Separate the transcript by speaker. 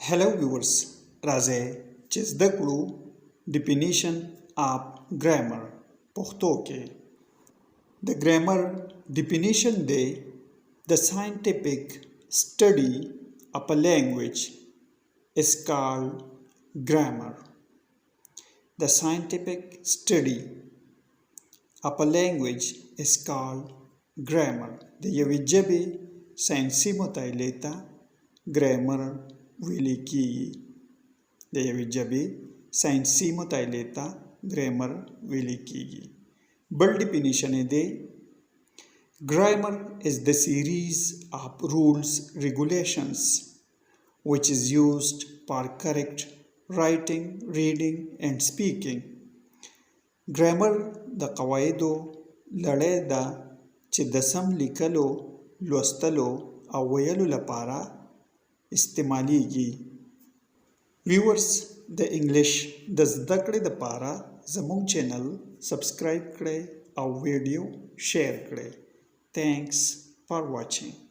Speaker 1: Hello viewers, راځئ چې زده کړو definition of grammar پښتو کې د grammar definition دی the scientific study of a language is called grammar. The scientific study of a language is called grammar. د یوې ژبې ساینسي مطالعې ته grammar ویل کیږي. د یوې ژبې ساینسي مطالعې ته grammar ویل کیږي. بل ډیفینیشن یې دی grammar is the series of rules regulations which is used for correct writing, reading and speaking. grammar د قواعدو لړۍ ده چې د سم لیکلو، لوستلو او ویلو لپاره استعمالیږي. ویورز د انګلیش د زده کړې لپاره زموږ چینل سبسکرایب کړئ او ویډیو شیر کړئ. Thanks for watching.